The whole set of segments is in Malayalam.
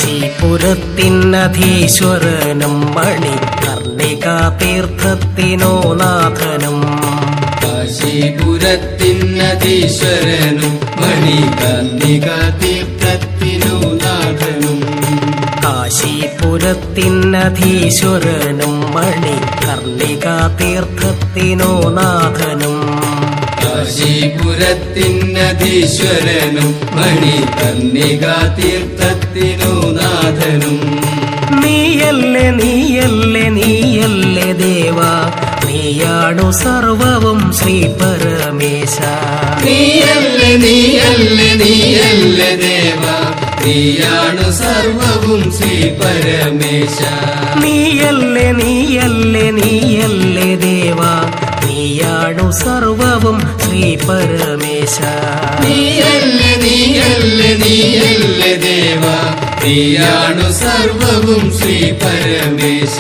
കാശീപുരത്തിനധീശ്വരനും മണി കർണികാ തീർത്ഥത്തിനോ നാഥനും. കാശീപുരത്തിനധീശ്വരനും മണി കർണികാ തീർത്ഥത്തിനോ നാഥനും. കാശീപുരത്തിനധീശ്വരനും മണി കർണികാ തീർത്ഥത്തിനോ നാഥനും. കാശീപുരത്തിനധീശ്വരനും മണി കർണികാ തീർത്ഥത്തിനു നാഥനും. നീയല്ലേ നീയല്ലേ നീയല്ലേ ദേവാ, നീയാണു സർവവും ശ്രീ പരമേശ. നീയല്ലേ നീയല്ലേ നീയല്ലേ ദേവാ, നീയാണു സർവവും ശ്രീ പരമേശ. നീയല്ലേ നീയല്ലേ നീയല്ലേ ദേവാ, നീയാണു സർവവും ശ്രീ പരമേശ. നീയല്ലേ നീയല്ലേ നീയല്ലേ ദേവാ, നീയാണു സർവവും ശ്രീ പരമേശ.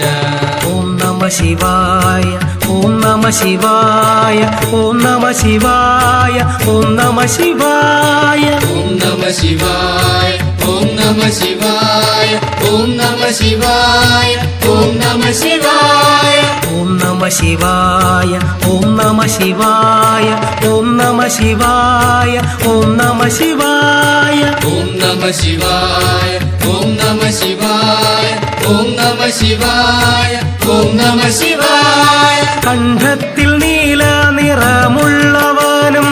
ഓം നമ ശിവായ ഓം നമ ശിവായ ഓം നമ ശിവായ ഓം നമ ശിവായ. ഓം നമ ശിവായ ഓം നമ ശിവായ ഓം നമ ശിവായ ഓം നമ ശിവായ. ഓം നമ ശിവായ ഓം നമ ശിവായ ഓം നമ ശിവായ ഓം നമ ശിവായ. ഓം നമ ശിവായ ഓം നമ ശിവായ ഓം നമ ശിവായ ഓം നമ ശിവായ. കണ്ഠത്തിൽ നീല നിറമുള്ളവനും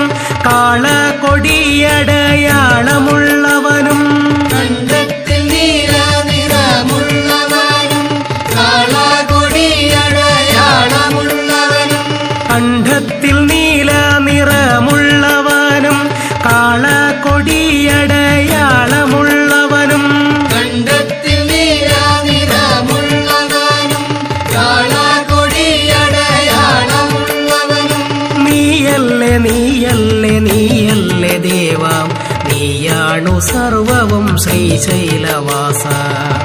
കാളകൊടിയടയാളമുള്ളവനും. കണ്ഠത്തിൽ നീല നിറമുള്ളവനും കാളകൊടിയടയാളമുള്ളവനും. കണ്ഠത്തിൽ നീല നിറമുള്ളവനും കാളകൊടിയടയാളമുള്ളവനും. കണ്ഠത്തിൽ നീല നിറമുള്ളവനും കാളകൊടിയടയാളമുള്ളവനും. നീയല്ലേ നീയല്ലേ നീയല്ലേ ദേവാ, നീയാണു സർവവും ശ്രീശൈലവാസ.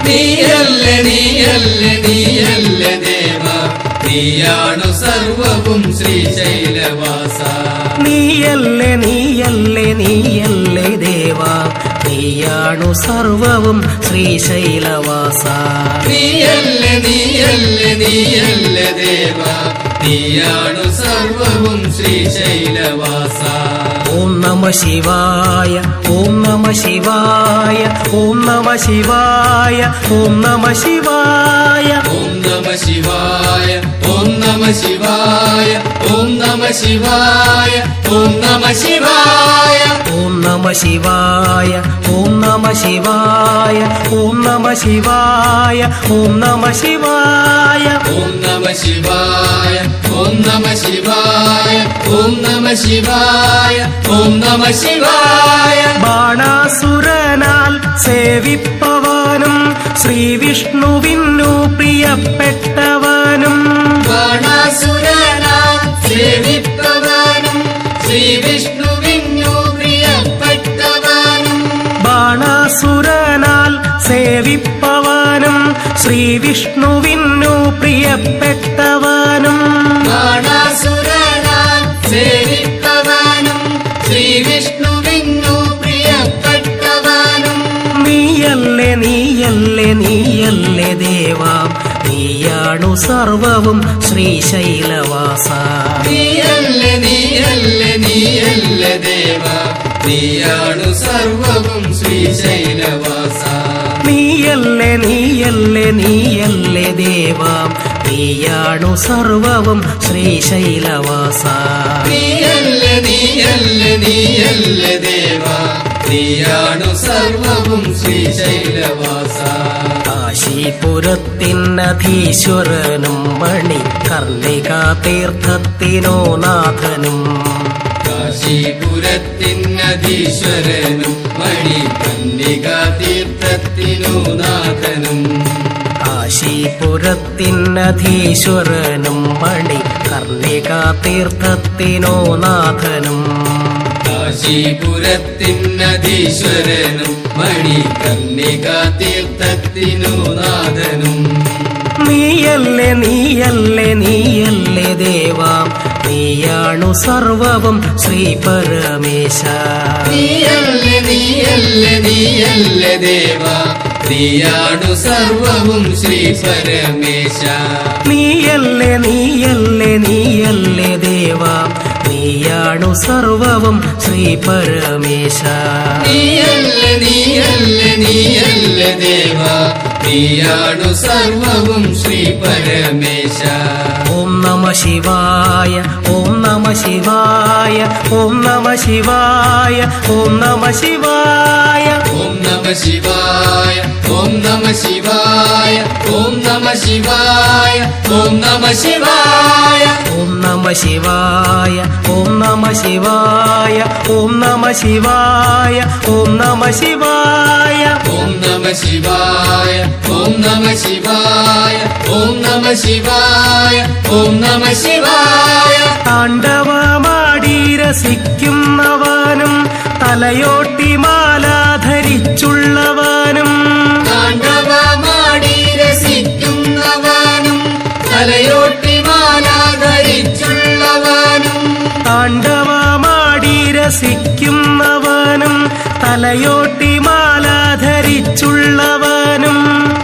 നീയല്ലേ നീയല്ലേ നീയല്ലേ ദേവാ, നീയാണു സർവവും ശ്രീശൈലവാസ. നീയല്ലേ നീയല്ലേ നീയല്ലേ ദേവാ, നീയാണു സർവവും ശ്രീശൈലവാസ. നീയല്ലേ നീയല്ലേ നീയല്ലേ ദേവാ, നീയാണു സർവവും ശ്രീശൈലവാസ. ഓം നമ ശിവായ ഓം നമ ശിവായ ഓം നമ ശിവായ ഓം നമ ശിവായ. ഓം നമ ശിവായ ഓം നമ ശിവായ ഓം നമ ശിവായ ഓം നമ ശിവായ. ഓം നമ ശിവായ ഓം നമ ശിവായ ഓം നമ ശിവായ ഓം നമ ശിവായ. ഓം നമ ശിവായ ഓം നമ ശിവായ ഓം നമ ശിവായ ഓം നമ ശിവായ. ബാണാസുരനാൽ സേവിപ്പവനും ശ്രീവിഷ്ണുവിനു പ്രിയപ്പെട്ടവനും. ബാണാസുരനാൽ സേവിപ്പവനും ശ്രീവിഷ്ണുവിനു പ്രിയപ്പെട്ടവനും. ബാണാസുരനാൽ സേവിപ്പവനും ശ്രീവിഷ്ണുവിനു പ്രിയപ്പെട്ടവനും. ബാണാസുരനാൽ സേവിപ്പവനും ശ്രീവിഷ്ണുവിനു പ്രിയപ്പെട്ടവനും. നീയല്ലേ നീയല്ലേ നീയല്ലേ ദേവാ, നീയാണു സർവവും ശ്രീശൈലവാസ. നീയല്ലേ നീയല്ലേ നീയല്ലേ ദേവാ, നീയാണു സർവവും ശ്രീശൈലവാസ. നീയല്ലേ നീയല്ലേ നീയല്ലേ ദേവാ, നീയാണു സർവവും ശ്രീശൈലവാസ. നീയല്ലേ നീയല്ലേ നീയല്ലേ ദേവാ, നീയാണു സർവവും ശ്രീശൈലവാസ. കാശീപുരത്തിനധീശ്വരനും മണി കർണികാ തീർത്ഥത്തിനോ നാഥനും. കാശീപുരത്തിനധീശ്വരനും മണി കർണികാ തീർത്ഥത്തിനു നാഥനും. കാശീപുരത്തിനധീശ്വരനും മണി കർണികാ തീർത്ഥത്തിനോ നാഥനും. കാശീപുരത്തിനധീശ്വരനും മണി കർണികാ തീർത്ഥത്തിനു നാഥനും. നീയല്ലേ നീയല്ലേ നീയല്ലേ ദേവാ, നീയാണു സർവവും ശ്രീ പരമേശ. നീയല്ലേ നീയല്ലേ നീയല്ലേ ദേവാ, നീയാണു സർവവും ശ്രീ പരമേശ. നീയല്ലേ നീയല്ലേ നീയല്ലേ ദേവാ നീയാണു സർവവും ശ്രീ പരമേശ. നീയല്ലേ നീയല്ലേ നീയല്ലേ ദേവാ നീയാണു സർവവും ശ്രീ പരമേശ. ഓം നമ ശിവായ ഓം നമ ശിവായ ഓം നമ ശിവായ ഓം നമ ശിവായ ഓം നമ ശിവായ ഓം നമ ശിവായ ഓം നമ ശിവായ ഓം നമ ശിവായ ഓം നമ ശിവായ ഓം നമ ശിവായ ഓം നമ ശിവായ ഓം നമ ശിവായ ഓം നമ ശിവായ ഓം നമ ശിവായ ഓം നമ ശിവായ ഓം നമ ശിവായ. താണ്ഡവമാടി രസിക്കുന്നവനും തലയോട്ടി മാല ധരിച്ചുള്ളവനും താണ്ഡവമാടി രസിക്കുന്നവനും തലയോട്ടി മാല ധരിച്ചുള്ളവനും താണ്ഡവമാടി രസിക്കുന്നവനും തലയോട്ടി മാല ധരിച്ചുള്ളവനും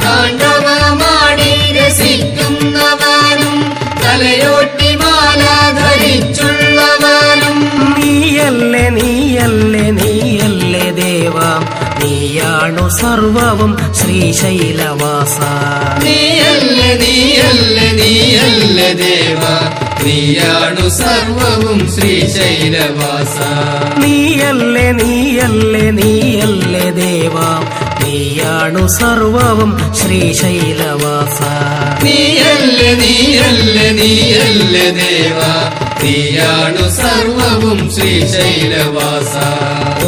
താണ്ഡവമാടി രസിക്കുന്നവനും തലയോട്ടി മാല ധരിച്ചുള്ളവനും. നീയല്ലേ നീയല്ലേ നീയല്ലേ ദേവാ നീയാണു സർവവും ശ്രീശൈലവാസ. നീയല്ലേ നീയല്ലേ നീയല്ലേ ദേവാ നീയാണു സർവവും ശ്രീശൈലവാസ. നീയല്ലേ നീയല്ലേ നീയല്ലേ ദേവാ നീയാണു സർവവും ശ്രീശൈലവാസ. നീയല്ലേ നീയല്ലേ നീയല്ലേ ദേവാ നീയാണു സർവവും ശ്രീശൈലവാസ.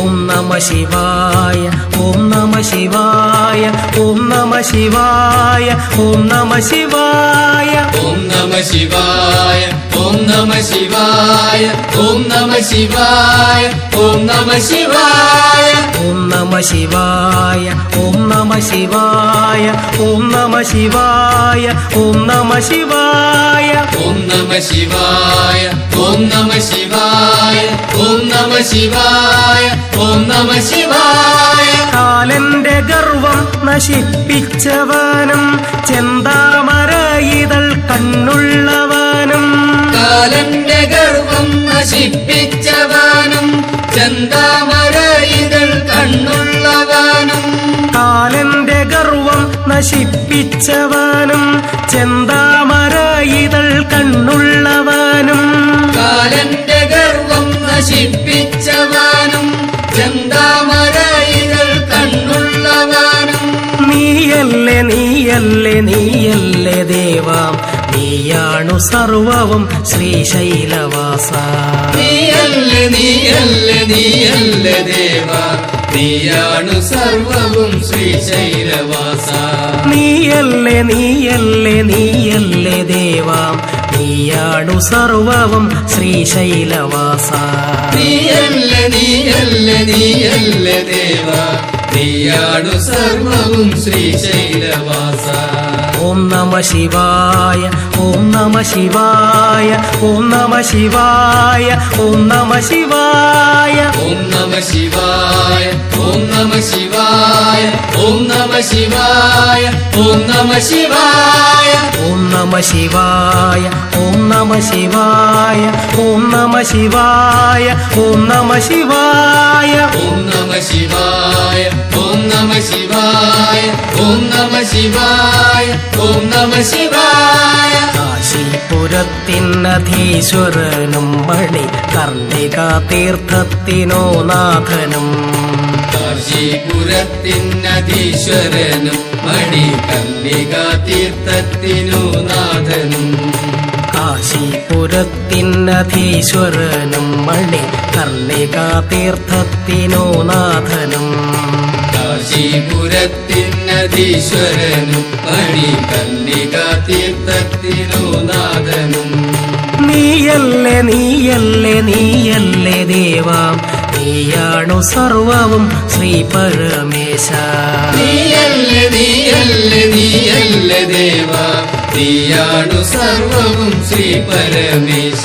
ഓം നമ ശിവായ ഓം നമ ശിവായ ഓം നമ ശിവായ ഓം നമ ശിവായ ഓം നമ ശിവായ ഓം നമ ശിവായ ഓം നമ ശിവായ ഓം നമ ശിവായ ഓം നമ ശിവായ ഓം നമ ശിവായ ഓം നമ ശിവായ ഓം നമ ശിവായ ഓം നമ ശിവായ ഓം നമ ശിവായ ഓം നമ ശിവായ ഓം നമ ശിവായ. കാലന്റെ ഗർവം നശിപ്പിച്ചവനും ചെന്താമര ഇതൾ കണ്ണുള്ളവനും കാലന്റെ ഗർവം നശിപ്പിച്ചവനും ചന്താമര ഇതൾ കണ്ണുള്ളവനും. കാലന്റെ ഗർവം നശിപ്പിച്ചവനും ചെന്താമര ഇതൾ കണ്ണുള്ളവനും കാലന്റെ ഗർവം നശിപ്പിച്ചവനും ചന്താമര ഇതൾ കണ്ണുള്ളവനും. നീയല്ലേ നീയല്ലേ നീയല്ലേ ദേവാ നീയാണു സർവവും ശ്രീശൈലവാസ. നീയല്ലേ നീയല്ലേ നീയല്ലേ ദേവാ നീയാണു സർവവും ശ്രീശൈലവാസ. നീയല്ലേ നീയല്ലേ നീയല്ലേ ദേവാ നീയാണു സർവവും ശ്രീശൈലവാസ. നീയല്ലേ നീയല്ലേ നീയല്ലേ ദേവാ നീയാണു സർവവും ശ്രീശൈലവാസ. ഓം നമ ശിവായ ഓം നമ ശിവായ ഓം നമ ശിവായ ഓം നമ ശിവായ ഓം നമ ശിവായ ഓം നമ ശിവായ ഓം നമ ശിവായ ഓം നമ ശിവായ ഓം നമ ശിവായ ഓം നമ ശിവായ ഓം നമ ശിവായ ഓം നമ ശിവായ ഓം നമ ശിവായ ഓം നമ ശിവായ ഓം നമ ശിവായ ഓം നമ ശിവായ. കാശിപുരത്തിനധീശ്വരനും മണി കർണിക തീർത്ഥത്തിനോ നാഥനും കാശീപുരത്തിനധീശ്വരനും മണികർണിക തീർത്ഥത്തിനു നാഥനും. കാശിപുരത്തിനധീശ്വരനും മണി കർണിക തീർത്ഥത്തിനോ നാഥനും കാശീപുരത്തിനധീശ്വരനും മണികർണിക തീർത്ഥത്തിനു നാഥനും. നീയല്ലേ നീയല്ലേ നീയല്ലേ ദേവാ നീയാണു സർവവും ശ്രീ പരമേശ. നീയല്ലേ നീയല്ലേ നീയല്ലേ ദേവാ നീയാണു സർവവും ശ്രീ പരമേശ.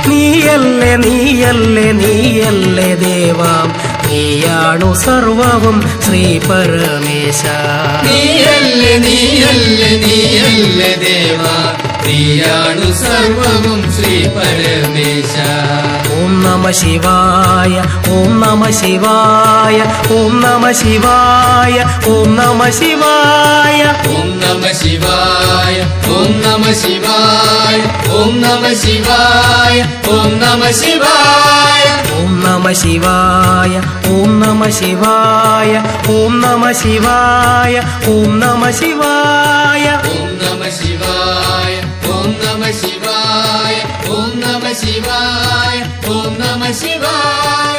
നീയല്ലേ നീയല്ലേ നീയല്ലേ ദേവാ നീയാണു സർവവും ശ്രീ പരമേശ. നീയല്ലേ നീയല്ലേ നീയല്ലേ ദേവാ, നീയാണു സർവവും ശ്രീ പരമേശ. ഓം നമ ശിവായ ഓം നമ ശിവായ ഓം നമ ശിവായ ഓം നമ ശിവായ ഓം നമ ശിവായ ഓം നമ ശിവായ ഓം നമ ശിവായ ഓം നമ ശിവായ ഓം നമ ശിവായ ഓം നമ ശിവായ ഓം നമ ശിവായ ഓം നമ ശിവായ ഓം നമ ശിവായ ഓം നമ ശിവായ ഓം നമ ശിവായ ഓം നമ ശിവായ.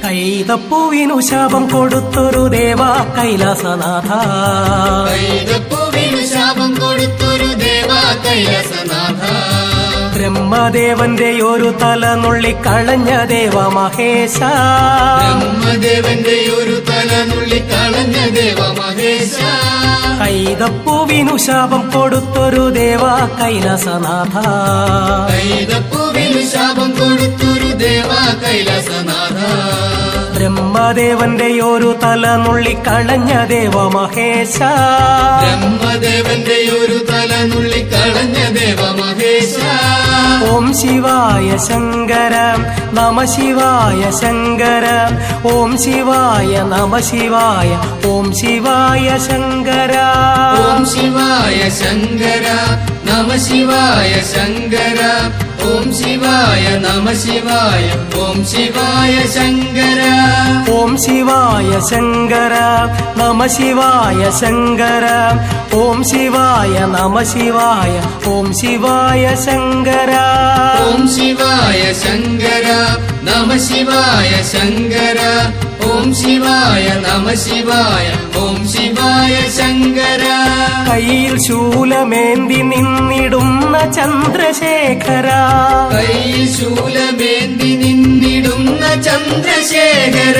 കൈതപ്പൂവിനു ശാപം കൊടുത്തൊരു ദേവ കൈലാസനാഥ. കൈതപ്പൂവിനു ശാപം കൊടുത്തൊരു ദേവാ കൈലാസനാഥ. ബ്രഹ്മദേവന്റെ ഒരു തല നുള്ളിക്കളഞ്ഞ ദേവ മഹേശ. ബ്രഹ്മദേവന്റെ ഒരു തല നുള്ളിക്കളഞ്ഞ ദേവ മഹേശ. കൈതപ്പൂവിനു ശാപം കൊടുത്തൊരു ദേവ കൈലാസനാഥ. കൈതപ്പൂവിനു ശാപം കൊടുത്തൊരു ദേവാ കൈലാസനാഥ. ബ്രഹ്മദേവന്റെ ഒരു തല നുള്ളിക്കളഞ്ഞ ദേവ മഹേശ. ബ്രഹ്മദേവന്റെ ഒരു തല നുള്ളിക്കളഞ്ഞ ദേവ മഹേശ. ഓം ശിവായ ശങ്കര നമ ശിവായ ശങ്കര ഓം ശിവായ നമ ശിവായ ഓം ശിവായ ശങ്കര. ഓം ശിവായ ശങ്കര നമ ശിവായ ശങ്കര ഓം ശിവായ നമ ശിവായ ഓം ശിവായ ശങ്കര. ഓം ശിവായ ശങ്കര നമ ശിവായ ശങ്കര ഓം ശിവായ നമ ശിവായ ഓം ശിവായ ശങ്കര. ഓം ശിവായ ശങ്കര നമ ശിവായ ശങ്കര ഓം ശിവായ നമ ശിവായ ഓം ശിവായ ശങ്കര. കയ്യിൽ ശൂലമേന്തി നിന്നിടുന്ന ചന്ദ്രശേഖര. കയ്യിൽ ശൂലമേന്തി നിന്നിടുന്ന ചന്ദ്രശേഖര.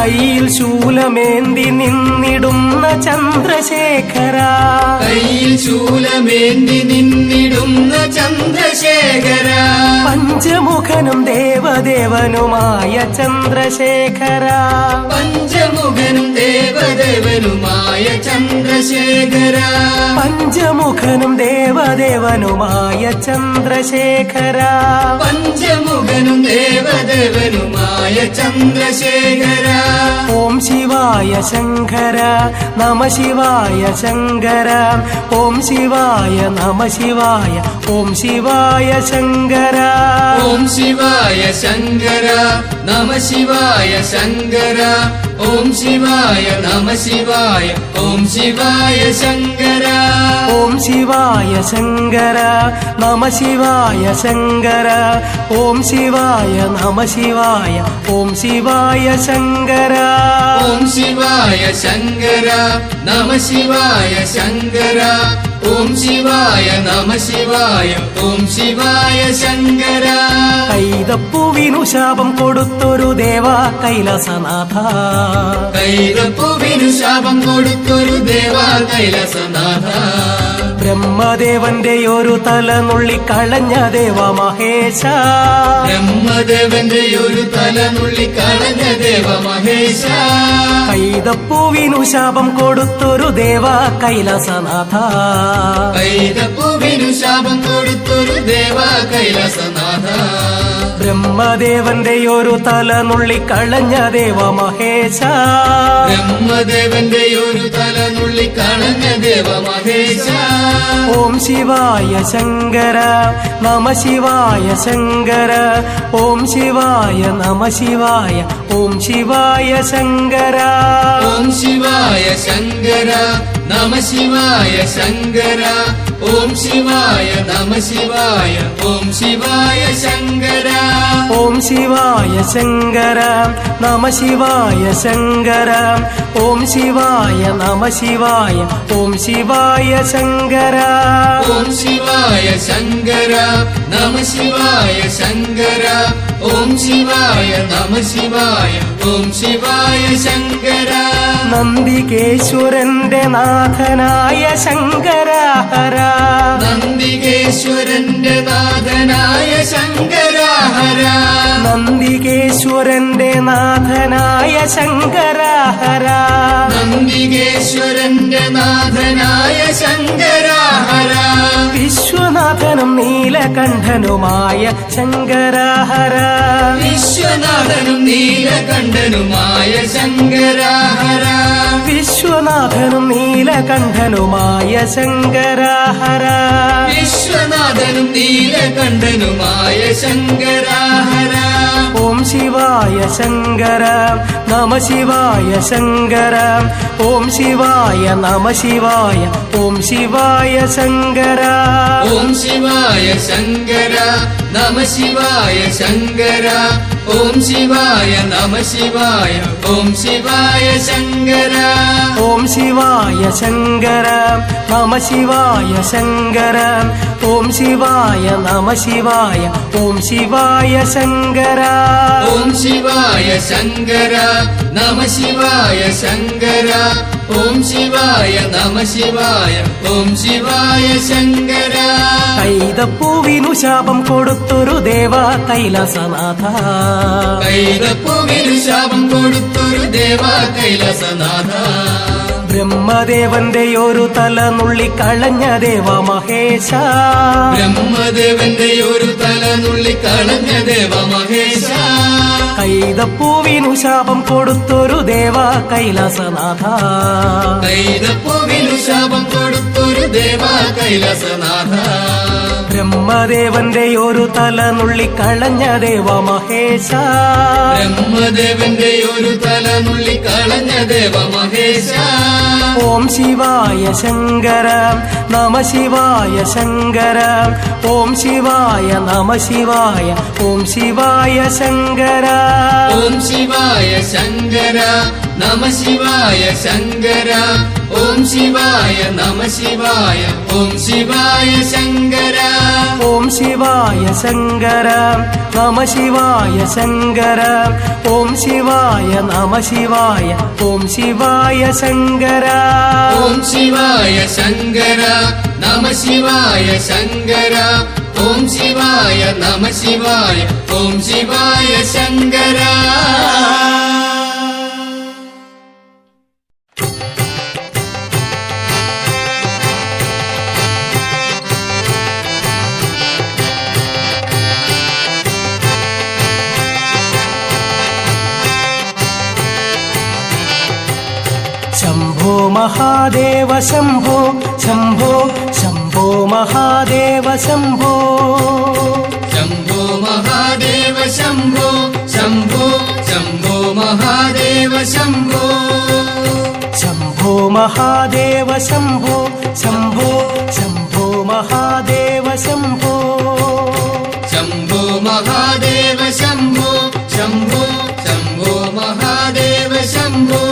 കയ്യിൽ ശൂലമേന്തി നിന്നിടുന്ന ചന്ദ്രശേഖര. കയ്യിൽ ശൂലമേന്തി നിന്നിടുന്ന ചന്ദ്രശേഖര. പഞ്ചമുഖനും ദേവദേവനുമായ ചന്ദ്രശേഖര. പഞ്ചമുഖനും ദേവദേവനുമായ ചന്ദ്രശേഖര. പഞ്ചമുഖനും ദേവദേവനുമായ ചന്ദ്രശേഖര. പഞ്ചമുഖനും ദേവദേവനുമായ ചന്ദ്രശേഖര. ഓം ശിവായ ശങ്കര നമ ശിവായ ശങ്കര ഓം ശിവായ നമ ശിവായ ഓം ശിവായ ശങ്കര. ഓം ശിവായ ശങ്കര നമ ശിവായ ശങ്കര ഓം ശിവായ നമ ശിവായ ഓം ശിവായ ശങ്കര. ഓം ശിവായ ശങ്കര നമ ശിവായ ശങ്കര ഓം ശിവായ നമ ശിവായ ഓം ശിവായ ശങ്കര. ഓം ശിവായ ശങ്കര നമ ശിവായ ശങ്കര ഓം ശിവായ നമ ശിവായ ഓം ശിവായ ശങ്കര. കൈതപ്പൂവിനു ശാപം കൊടുത്തൊരു ദേവ കൈലാസനാഥ. കൈതപ്പൂവിനു ശാപം കൊടുത്തൊരു ദേവാ കൈലാസനാഥ. ബ്രഹ്മദേവന്റെ ഒരു തല നുള്ളിക്കളഞ്ഞ ദേവ മഹേശ. ബ്രഹ്മദേവന്റെ ഒരു തല നുള്ളിക്കളഞ്ഞ ദേവ മഹേശ. കൈതപ്പൂവിനു ശാപം കൊടുത്തൊരു ദേവ കൈലാസനാഥ. കൈതപ്പൂവിനു ശാപം കൊടുത്തൊരു ദേവാ കൈലാസനാഥ. ബ്രഹ്മദേവന്റെ ഒരു തല നുള്ളിക്കളഞ്ഞ ദേവ മഹേശ. ബ്രഹ്മദേവന്റെ ഒരു തല നുള്ളിക്കളഞ്ഞ ദേവ മഹേശ. ഓം ശിവായ ശങ്കര നമ ശിവായ ശങ്കര ഓം ശിവായ നമ ശിവായ ഓം ശിവായ ശങ്കര. ഓം ശിവായ ശങ്കര നമ ശിവായ ശങ്കര ഓം ശിവായ നമ ശിവായ ഓം ശിവായ ശങ്കര ഓം ശിവായ ശങ്കര നമ ശിവായ ശങ്കര ഓം ശിവായ നമ ശിവായ ഓം ശിവായ ശങ്കര ഓം ശിവായ ശങ്കര നമ ശിവായ ശങ്കര ഓം ശിവായ നമ ശിവായ ഓം ശിവായ ശങ്കര നന്ദികേശ്വരന്റെ നാഥനായ ശങ്കര ഹര നന്ദികേശ്വരന്റെ നാഥനായ ശങ്കര ഹര നന്ദികേശ്വരന്റെ നാഥനായ ശങ്കര ഹര നന്ദികേശ്വരന്റെ നാഥനായ ശങ്കര ഹര വിശ്വനാഥനും നീലകണ്ഠനുമായ ശങ്കര ഹര വിശ്വനാഥനും നീലകണ്ഠനുമായ ശങ്കര ഹര വിശ്വനാഥനും നീലകണ്ഠനുമായ ശങ്കര ഹര വിശ്വനാഥനും നീലകണ്ഠനുമായ ശങ്കര ഹര ഓം ശിവായ ശങ്കര നമ ശിവായ ശങ്കര ഓം ശിവായ നമ ശിവായ ഓം ശിവായ ശങ്കര ഓം ശിവായ ശങ്കര നമ ശിവായ ശങ്കര ഓം ശിവായ നമ ശിവായ ഓം ശിവായ ശങ്കര ഓം ശിവായ ശങ്കര നമ ശിവായ ശങ്കര ഓം ശിവായ നമ ശിവായ ഓം ശിവായ ശങ്കര ഓം ശിവായ ശങ്കര നമ ശിവായ ശങ്കര ഓം ശിവായ നമ ശിവായ ഓം ശിവായ ശങ്കര കൈതപ്പൂവിനു ശാപം കൊടുത്തൊരു ദേവ കൈലാസനാഥ കൈതപ്പൂവിനു ശാപം കൊടുത്തൊരു ദേവ കൈലാസനാഥ ബ്രഹ്മദേവന്റെ ഒരു തല നുള്ളിക്കളഞ്ഞ ദേവ മഹേശ ബ്രഹ്മദേവന്റെ ഒരു തല നുള്ളിക്കളഞ്ഞ ദേവ മഹേശ കൈതപ്പൂവിനു ശാപം കൊടുത്തൊരു ദേവ കൈലാസനാഥ കൈതപ്പൂവിനു ശാപം കൊടുത്തൊരു ദേവ കൈലാസനാഥ ബ്രഹ്മദേവന്റെ ഒരു തല നുള്ളിക്കളഞ്ഞ ദേവ മഹേശ ബ്രഹ്മദേവന്റെ ഒരു തല നുള്ളിക്കളഞ്ഞ ദേവ മഹേശ ഓം ശിവായ ശങ്കര നമ ശിവായ ശങ്കര ഓം ശിവായ നമ ശിവായ ഓം ശിവായ ശങ്കര ഓം ശിവായ ശങ്കര നമ ശിവായ ശങ്കര ഓം ശിവായ നമ ശിവായ ഓം ശിവായ ശങ്കര ഓം ശിവായ ശങ്കര നമ ശിവായ ശങ്കര ഓം ശിവായ നമ ശിവായ ഓം ശിവായ ശങ്കര ഓം ശിവായ ശങ്കര നമ ശിവായ ശങ്കര ഓം ശിവായ നമ ശിവായ ഓം ശിവായ ശങ്കര ശംഭോ മഹാദേവ ശംഭോ ശംഭോ ശംഭോ മഹാദേവ ശംഭോ ശംഭോ മഹാദേവ ശംഭോ ശംഭോ ശംഭോ മഹാദേവ ശംഭോ ശംഭോ മഹാദേവ ശംഭോ ശംഭോ ശംഭോ മഹാദേവ ശംഭോ ശംഭോ മഹാദേവ ശംഭോ ശംഭോ ശംഭോ മഹാദേവ ശംഭോ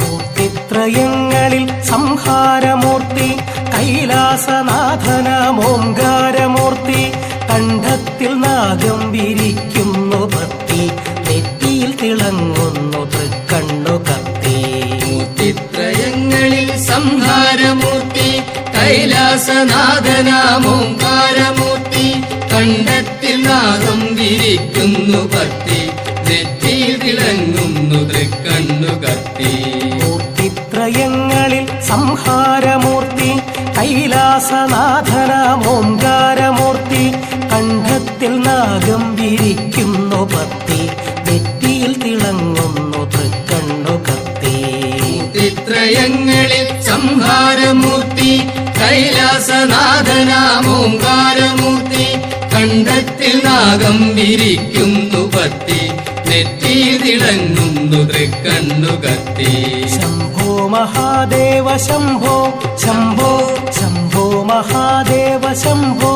മൂർത്തിത്രയങ്ങളിൽ സംഹാരമൂർത്തി കൈലാസനാഥനമോംകാരമൂർത്തി കണ്ഠത്തിൽ നാഗം വിരിക്കുന്നു ഭക്തി നെറ്റിയിൽ തിളങ്ങുന്നു തൃക്കണ്ണു കത്തി മൂർത്തിത്രയങ്ങളിൽ സംഹാരമൂർത്തി കൈലാസനാഥനാമോംകാരമൂർത്തി കണ്ഠത്തിൽ നാഗം വിരിക്കുന്നു ഭക്തി നെറ്റിയിൽ തിളങ്ങുന്നു തൃക്കണ്ണു കത്തി മൂർത്തിത്രയങ്ങളിൽ സംഹാരമൂർത്തി കൈലാസനാഥനമോംകാരമൂർത്തി കണ്ഠത്തിൽ നാഗം വിരിക്കുന്നു ഭക്തി നെറ്റിയിൽ തിളങ്ങുന്നു തൃക്കണ്ണു കത്തി മൂർത്തിത്രയങ്ങളിൽ സംഹാരമൂർത്തി കൈലാസനാഥനാമോംകാരമൂർത്തി കണ്ഠത്തിൽ നാഗം വിരിക്കുന്നു ഭക്തി നെറ്റിയിൽ തിളങ്ങുന്നു തൃക്കണ്ണു കത്തി ശംഭോ മഹാദേവ ശംഭോ ശംഭോ ശംഭോ മഹാദേവ ശംഭോ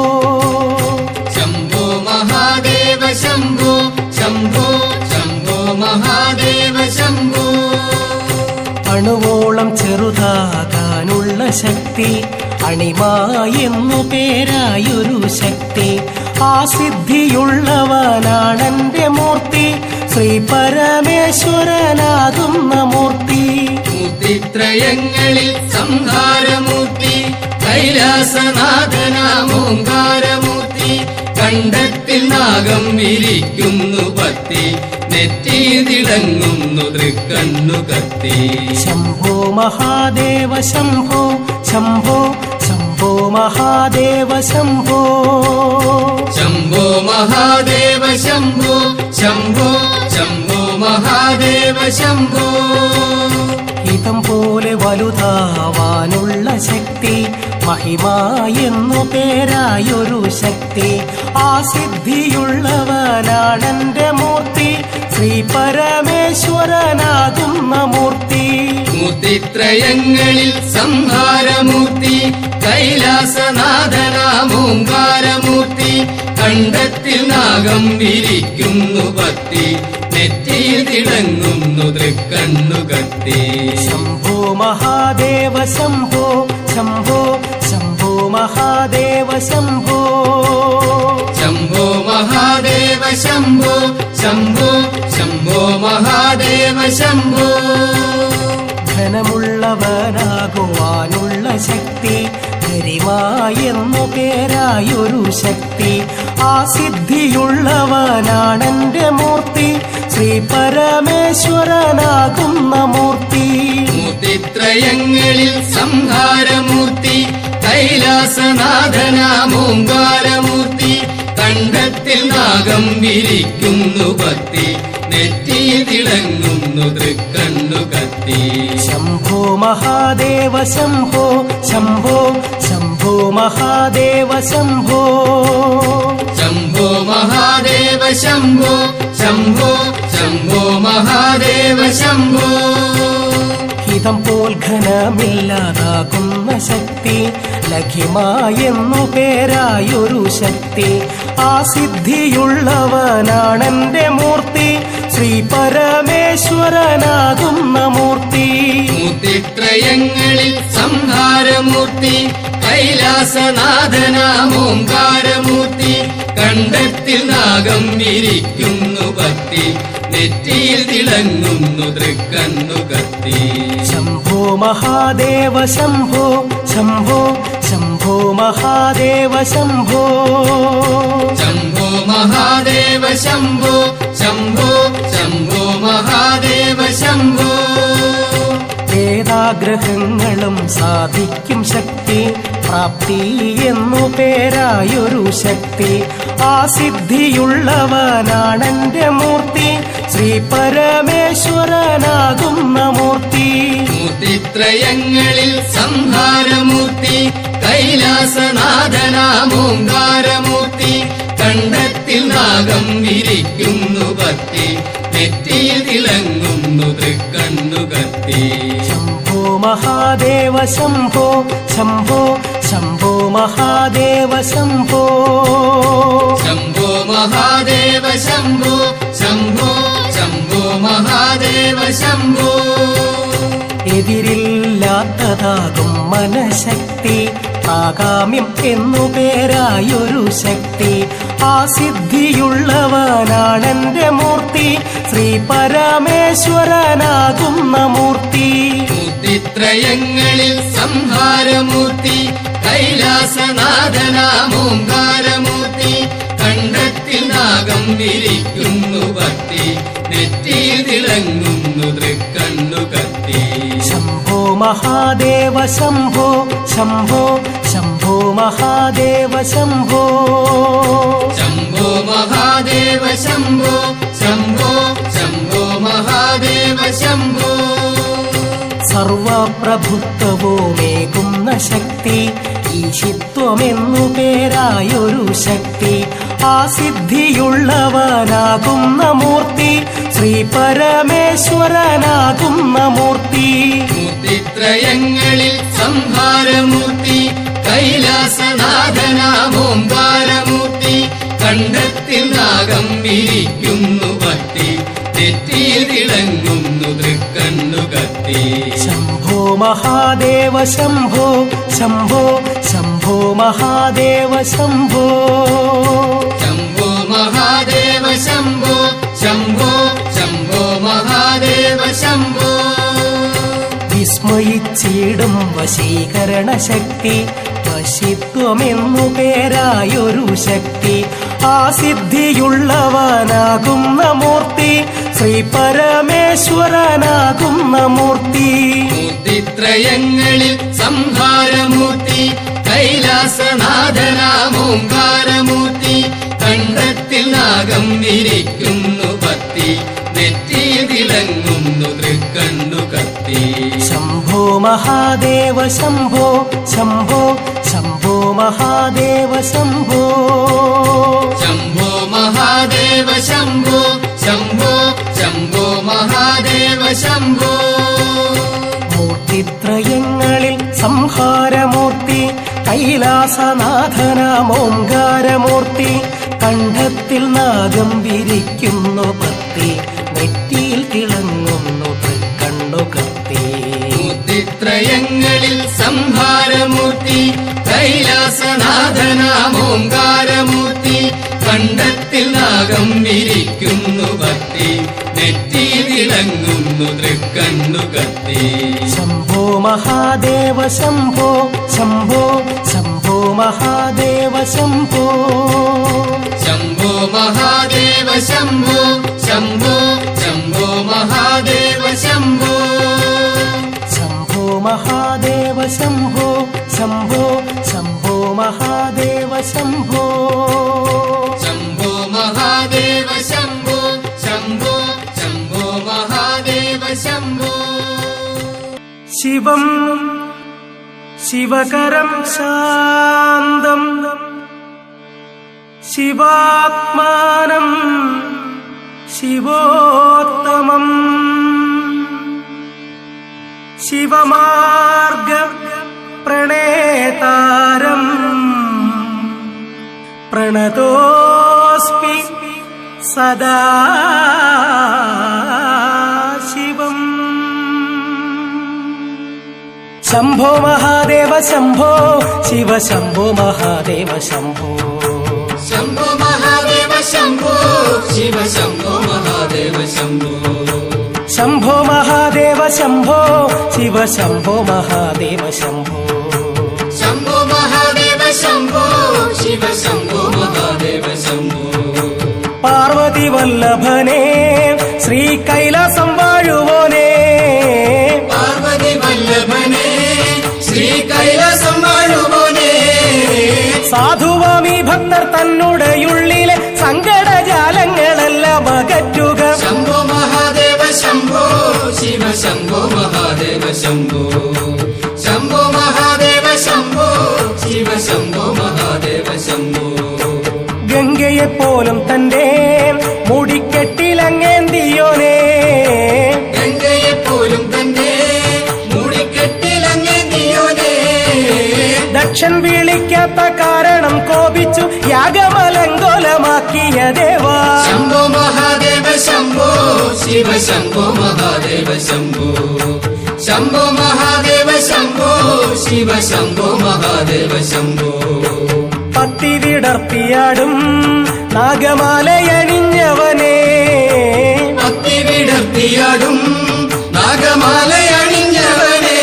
ശംഭോ മഹാദേവ ശംഭോ ശംഭോ ശംഭോ മഹാദേവ ശംഭോ അണുവോളം ചെറുതാകാനുള്ള ശക്തി അണിമ എന്നു പേരായൊരു ശക്തി ആ സിദ്ധിയുള്ളവനാണെന്റെ മൂർത്തി ശ്രീ പരമേശ്വരനാകുന്ന മൂർത്തി മൂർത്തിത്രയങ്ങളിൽ സംഹാരമൂർത്തി കൈലാസനാഥനാമോങ്കാരമൂർത്തി കണ്ഠത്തിൽ നാഗം വിരിക്കുന്നു പത്തി നെറ്റിയിൽ തിളങ്ങുന്നു തൃക്കണ്ണു കത്തി ശംഭോ മഹാദേവ ശംഭോ ശംഭോ ശംഭോ മഹാദേവ ശംഭോ ശംഭോ മഹാദേവ ശംഭോ ശംഭോ ശംഭോ മഹാദേവ ശംഭോ ഹിതം പോലെ വലുതാവാനുള്ള ശക്തി മഹിമ എന്നു പേരായൊരു ശക്തി ആ സിദ്ധിയുള്ളവനാണെന്റെ മൂർത്തി ശ്രീ പരമേശ്വരനാകുന്ന മൂർത്തി മൂർത്തിത്രയങ്ങളിൽ സംഹാരമൂർത്തി കൈലാസനാഥനാമോങ്കാരമൂർത്തി കണ്ഠത്തിൽ നാഗം വിരിക്കുന്നു പത്തി നെറ്റിയിൽ തിളങ്ങുന്നു തൃക്കണ്ണു കത്തി ശംഭോ മഹാദേവ ശംഭോ ശംഭോ ശംഭോ മഹാദേവ ശംഭോ ശംഭോ മഹാദേവ ശംഭോ ശംഭോ ശംഭോ മഹാദേവ ശംഭോ ധനമുള്ളവനാകുവാനുള്ള ശക്തി ഗരിമ എന്നു പേരായൊരു ശക്തി ആ സിദ്ധിയുള്ളവനാണെന്റെ മൂർത്തി ശ്രീ പരമേശ്വരനാകുന്ന മൂർത്തി മൂർത്തിത്രയങ്ങളിൽ സംഹാരമൂർത്തി കൈലാസനാഥനാമോങ്കാരമൂർത്തി കണ്ഠത്തിൽ നാഗം വിരിക്കുന്നു പത്തി നെറ്റിയിൽ തിളങ്ങുന്നു തൃക്കണ്ണു കത്തി ശംഭോ മഹാദേവ ശംഭോ ശംഭോ ശംഭോ മഹാദേവ ശംഭോ ശംഭോ മഹാദേവ ശംഭോ ശംഭോ ശംഭോ മഹാദേവ ശംഭോ ഹിതം പോൽ ഘനമില്ലാതാകുന്ന ശക്തി ലഘിമ എന്നു പേരായൊരു ശക്തി ആ സിദ്ധിയുള്ളവനാണെന്റെ മൂർത്തി ശ്രീ പരമേശ്വരനാകുന്ന മൂർത്തി മൂർത്തിത്രയങ്ങളിൽ സംഹാരമൂർത്തി കൈലാസനാഥനാമോങ്കാരമൂർത്തി കണ്ഠത്തിൽ നാഗം വിരിക്കുന്നു പത്തി നെറ്റിയിൽ തിളങ്ങുന്നു തൃക്കണ്ണു കത്തി ശംഭോ മഹാദേവ ശംഭോ ശംഭോ ശംഭോ മഹാദേവ ശംഭോ ശംഭോ മഹാദേവ ശംഭോ ശംഭോ ശംഭോ മഹാദേവ ശംഭോ വേദാഗ്രഹങ്ങളും സാധിക്കും ശക്തി പ്രാപ്തി എന്നു പേരായൊരു ശക്തി ആ സിദ്ധിയുള്ളവനാണെന്റെ മൂർത്തി ശ്രീ പരമേശ്വരനാകുന്ന മൂർത്തി മൂർത്തിത്രയങ്ങളിൽ സംഹാരമൂർത്തി കൈലാസനാഥനാമോങ്കാരമൂർത്തി കണ്ഠത്തിൽ നാഗം വിരിക്കുന്നു പത്തി നെറ്റിയിൽ തിളങ്ങുന്നു തൃക്കണ്ണു കത്തി ശംഭോ മഹാദേവ ശംഭോ ശംഭോ ശംഭോ മഹാദേവ ശംഭോ ശംഭോ മഹാദേവ ശംഭോ ശംഭോ ശംഭോ മഹാദേവ ശംഭോ എതിരില്ലാത്തതാകും മനഃശക്തി ആകാമ്യം എന്നു പേരായൊരു ശക്തി ആ സിദ്ധിയുള്ളവനാണെന്റെ മൂർത്തി ശ്രീ പരമേശ്വരനാകുന്ന മൂർത്തി മൂർത്തിത്രയങ്ങളിൽ സംഹാരമൂർത്തി കൈലാസനാഥനാമോങ്കാരമൂർത്തി കണ്ഠത്തിൽ നാഗം വിരിക്കുന്നു പത്തി നെറ്റിയിൽ തിളങ്ങുന്നു തൃക്കണ്ണു കത്തി ശംഭോ മഹാദേവ ശംഭോ ശംഭോ ശംഭോ മഹാദേവ ശംഭോ ശംഭോ മഹാദേവ ശംഭോ ശംഭോ ശംഭോ മഹാദേവ ശംഭോ സർവപ്രഭുത്വവുമേകുന്ന ശക്തി ഈശിത്വമെന്നു പേരായൊരു ശക്തി ആ സിദ്ധിയുള്ളവനാകുന്ന മൂർത്തി ശ്രീ പരമേശ്വരനാകുന്ന മൂർത്തി മൂർത്തിത്രയങ്ങളിൽ സംഹാരമൂർത്തി കൈലാസനാഥനാമോംകാരമൂർത്തി കണ്ഠത്തിൽ നാഗം വിരിക്കുന്നു ഭക്തി നെറ്റിയിൽ തിളങ്ങുന്നു തൃക്കണ്ണു കത്തി ശംഭോ മഹാദേവ ശംഭോ ശംഭോ ശംഭോ മഹാദേവ ശംഭോ ശംഭോ മഹാദേവ ശംഭോ ശംഭോ ശംഭോ മഹാദേവ ശംഭോ വിസ്മയിച്ചിടും വശീകരണ ശക്തി വശിത്വമെന്നു പേരായൊരു ശക്തി ആ സിദ്ധിയുള്ളവനാകുന്ന മൂർത്തി ശ്രീ പരമേശ്വരനാകുന്ന മൂർത്തി മൂർത്തിത്രയങ്ങളിൽ സംഹാരമൂർത്തി കൈലാസനാഥനാമോംകാരമൂർത്തി കണ്ഠത്തിൽ നാഗം വിരിക്കുന്നു ഭക്തി നെറ്റിയിൽ തിളങ്ങുന്നു തൃക്കണ്ണു കത്തി ശംഭോ മഹാദേവ ശംഭോ ശംഭോ ശംഭോ മഹാദേവ ശംഭോ ശംഭോ മഹാദേവ ശംഭോ ശംഭോ ശംഭോ മഹാദേവ ശംഭോ മൂർത്തിത്രയങ്ങളിൽ സംഹാരമൂർത്തി കൈലാസനാഥനാമോംകാരമൂർത്തി കണ്ഠത്തിൽ നാഗം വിരിക്കുന്നു ഭക്തി നെറ്റിയിൽ തിളങ്ങുന്നു തൃക്കണ്ണു കത്തി മൂർത്തിത്രയങ്ങളിൽ സംഹാരമൂർത്തി കൈലാസനാഥനാമോംകാരമൂർത്തി കണ്ഠത്തിൽ നാഗം വിരിക്കുന്നു ഭക്തി നെറ്റിയിൽ തിളങ്ങുന്നു തൃക്കണ്ണു കത്തി ശംഭോ മഹാദേവ ശംഭോ ശംഭോ ശംഭോ മഹാദേവ ശംഭോ ശംഭോ മഹാദേവ ശംഭോ ശംഭോ ശംഭോ മഹാദേവ ശംഭോ ശംഭോ മഹാദേവ ശംഭോ ശംഭോ ശംഭോ മഹാദേവ ശംഭോ ശംഭോ മഹാദേവ ശംഭോ ശംഭോ ശംഭോ മഹാദേവ ശംഭോ ശിവം ശിവകരം ശാന്തം ശിവാത്മാനം ശിവോത്തമം ശിവമാർഗ പ്രണേതാരം പ്രണതോസ്മി സദാ ശിവം ശംഭോ മഹാദേവ ശംഭോ ശിവ ശംഭോ മഹാദേവ ശംഭോ ശംഭോ മഹാദേവ ശംഭോ ശിവ ശംഭോ മഹാദേവ ശംഭോ ശംഭോ മഹാദേവ ശംഭോ ശിവ ശംഭോ മഹാദേവ ശംഭോ ശംഭോ മഹാദേവ ശംഭോ ശിവ ശംഭോ മഹാദേവ ശംഭോ പാർവതി വല്ലഭനെ ശ്രീ കൈലാസം വാഴുവോനെ പാർവതി വല്ലഭനെ ശ്രീ കൈലാസം വാഴുവോനെ സാധുവാമി ഭക്തർ തന്നുടയുള്ളിലെ സങ്കടജാലങ്ങളെല്ലാം അകറ്റുക ശംഭോ മഹാദേവ ശംഭോ ശിവ ശംഭോ മഹാദേവ ശംഭോ ശംഭോ മഹാദേവ ശംഭോ ശിവ ശംഭോ മഹാദേവ ശംഭോ ഗംഗയെപ്പോലും തന്റെ മുടിക്കെട്ടിലങ്ങേന്തിയോനെ ഗംഗയെപ്പോലും തന്റെ മൂടിക്കെട്ടിലങ്ങേന്തിയോനെ ദക്ഷൻ വിളിക്കാത്ത കാരണം കോപിച്ചു യാഗമലങ്കോലമാക്കിയ ദേവാ ശംഭോ മഹാദേവ ശംഭോ ശിവ ശംഭോ മഹാദേവ ശംഭോ ശംഭോ മഹാദേവ ശംഭോ ശിവ ശംഭോ മഹാദേവ ശംഭോ പത്തി വിടർത്തിയാടും നാഗമാലയണിഞ്ഞവനെ ഭക്തി വിടർത്തിയാടും നാഗമാലയണിഞ്ഞവനെ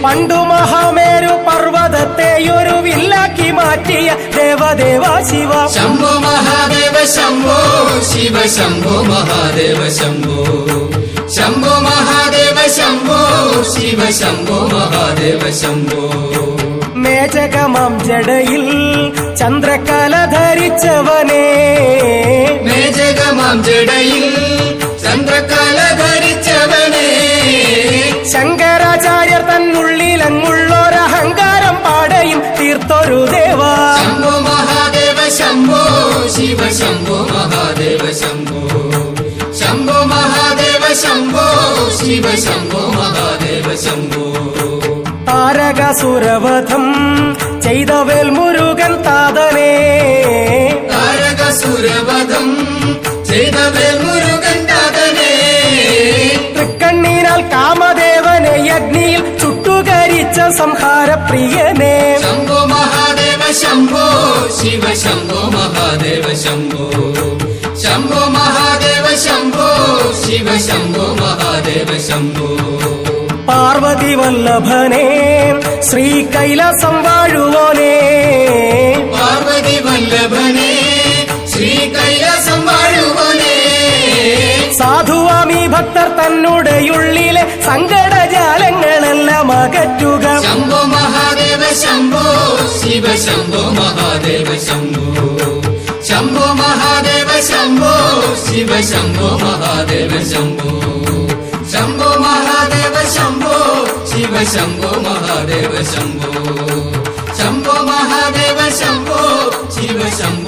പണ്ടു മഹാമേരു പർവ്വതത്തെയൊരു വില്ലാക്കി മാറ്റിയ ദേവദേവാ ശിവ ശംഭോ മഹാദേവ ശംഭോ ശിവ ശംഭോ മഹാദേവ ശംഭോ ശംഭോ മഹാദേവ ശംഭോ ശിവ ശംഭോ മഹാദേവ ശംഭോ മേചകമാം ജടയിൽ ചന്ദ്രകല ധരിച്ചവനെ മേജകമാം ജടയിൽ ചന്ദ്രകല ധരിച്ചവനെ ശങ്കരാചാര്യർ തന്നുള്ളിലങ്ങുള്ളൊരഹങ്കാരം പാടയും തീർത്തൊരു ദേവാ ശംഭോ മഹാദേവ ശംഭോ ശിവ ശംഭോ മഹാദേവ ശംഭോ ശംഭോ മഹാദേവ ശംഭോ ശിവ ശംഭോ മഹാദേവ ശംഭോ താരകാസുരവധം ചെയ്ത വേൽ മുരുകൻ താതനേ താരകാസുരവധം ചെയ്ത വേൽ മുരുകൻ താതനേ തൃക്കണ്ണീനാൽ കാമദേവനെ അഗ്നിയിൽ ചുട്ടുകരിച്ച സംഹാരപ്രിയനേ ശംഭോ മഹാദേവ ശംഭോ ശിവ ശംഭോ മഹാദേവ ശംഭോ ശംഭോ മഹാദേവ ശംഭോ ശിവ ശംഭോ മഹാദേവ ശംഭോ പാർവതി വല്ലഭനേ ശ്രീ കൈലാസം വാഴുവോനേ പാർവതി വല്ലഭനേ ശ്രീ കൈലാസം വാഴുവോനേ സാധുവാമി ഭക്തർ തന്നുടെയുള്ളിലെ സങ്കടജാലങ്ങളെല്ലാം അകറ്റുക ശംഭോ മഹാദേവ ശംഭോ ശിവ ശംഭോ മഹാദേവ ശംഭോ ശംഭോ മഹാദേവ ശംഭോ ശിവ ശംഭോ മഹാദേവ ശംഭോ ശംഭോ മഹാദേവ ശംഭോ ശിവ ശംഭോ മഹാദേവ ശംഭോ ശംഭോ മഹാദേവ ശംഭോ ശിവ ശംഭോ